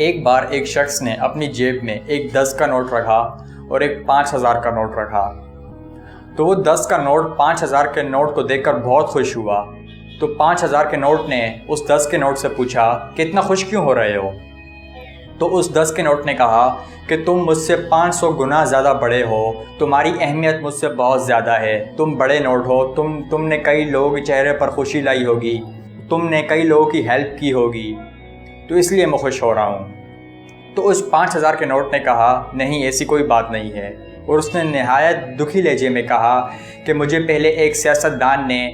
एक बार एक शख्स ने अपनी जेब में एक 10 का नोट रखा और एक 5000 का नोट रखा। तो वो 10 का नोट 5000 के नोट को देखकर बहुत खुश हुआ। तो 5000 के नोट ने उस 10 के नोट से पूछा कि इतना खुश क्यों हो रहे हो। तो उस 10 के नोट ने कहा कि तुम मुझसे 500 गुना ज़्यादा बड़े हो, तुम्हारी अहमियत मुझसे बहुत ज़्यादा है, तुम बड़े नोट हो, तुमने कई लोगों के चेहरे पर खुशी लाई होगी, तुमने कई लोगों की हेल्प की होगी, तो इसलिए मैं खुश हो रहा हूँ। तो उस 5000 के नोट ने कहा नहीं, ऐसी कोई बात नहीं है। और उसने नहायत दुखी लहजे में कहा कि मुझे पहले एक सियासतदान ने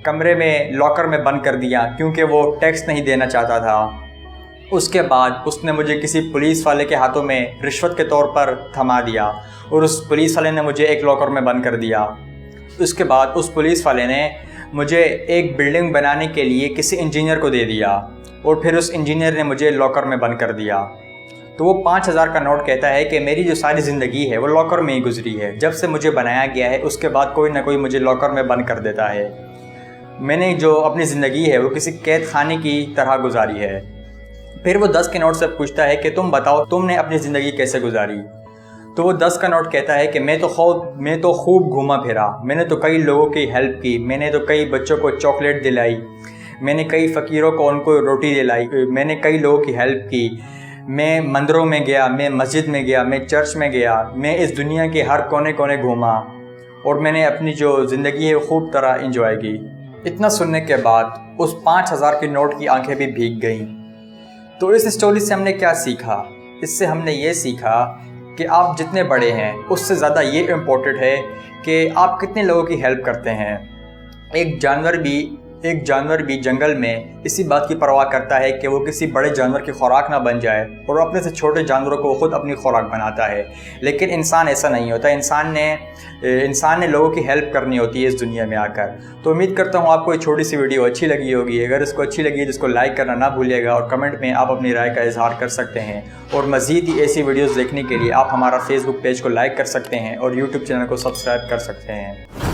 कमरे में लॉकर में बंद कर दिया क्योंकि वो टैक्स नहीं देना चाहता था। उसके बाद उसने मुझे किसी पुलिस वाले के हाथों में रिश्वत के तौर पर थमा दिया और उस पुलिस वाले ने मुझे एक लॉकर में बंद कर दिया। उसके बाद उस पुलिस वाले ने मुझे एक बिल्डिंग बनाने के लिए किसी इंजीनियर को दे दिया और फिर उस इंजीनियर ने मुझे लॉकर में बंद कर दिया। तो वो 5000 का नोट कहता है कि मेरी जो सारी ज़िंदगी है वो लॉकर में ही गुजरी है। जब से मुझे बनाया गया है उसके बाद कोई ना कोई मुझे लॉकर में बंद कर देता है। मैंने जो अपनी ज़िंदगी है वो किसी कैद खाने की तरह गुजारी है। फिर वो 10 के नोट से पूछता है कि तुम बताओ तुमने अपनी ज़िंदगी कैसे गुजारी। तो वो 10 का नोट कहता है कि मैं तो खूब घूमा फिरा, मैंने तो कई लोगों की हेल्प की, मैंने तो कई बच्चों को चॉकलेट दिलाई, मैंने कई फ़कीरों को उनको रोटी दिलाई, मैंने कई लोगों की हेल्प की, मैं मंदिरों में गया, मैं मस्जिद में गया, मैं चर्च में गया, मैं इस दुनिया के हर कोने कोने घूमा और मैंने अपनी जो ज़िंदगी है खूब तरह इंजॉय की। इतना सुनने के बाद उस 5000 के नोट की आंखें भी भीग गईं। तो इस स्टोरी से हमने क्या सीखा? इससे हमने ये सीखा कि आप जितने बड़े हैं उससे ज़्यादा ये इम्पोर्टेंट है कि आप कितने लोगों की हेल्प करते हैं। एक जानवर भी जंगल में इसी बात की परवाह करता है कि वो किसी बड़े जानवर की खुराक ना बन जाए और अपने से छोटे जानवरों को खुद अपनी खुराक बनाता है। लेकिन इंसान ऐसा नहीं होता। इंसान ने लोगों की हेल्प करनी होती है इस दुनिया में आकर। तो उम्मीद करता हूँ आपको ये छोटी सी वीडियो अच्छी लगी होगी। अगर इसको अच्छी लगी तो इसको लाइक करना ना भूलिएगा और कमेंट में आप अपनी राय का इजहार कर सकते हैं। और मज़ीद ही ऐसी वीडियोज़ देखने के लिए आप हमारा फेसबुक पेज को लाइक कर सकते हैं और यूट्यूब चैनल को सब्सक्राइब कर सकते हैं।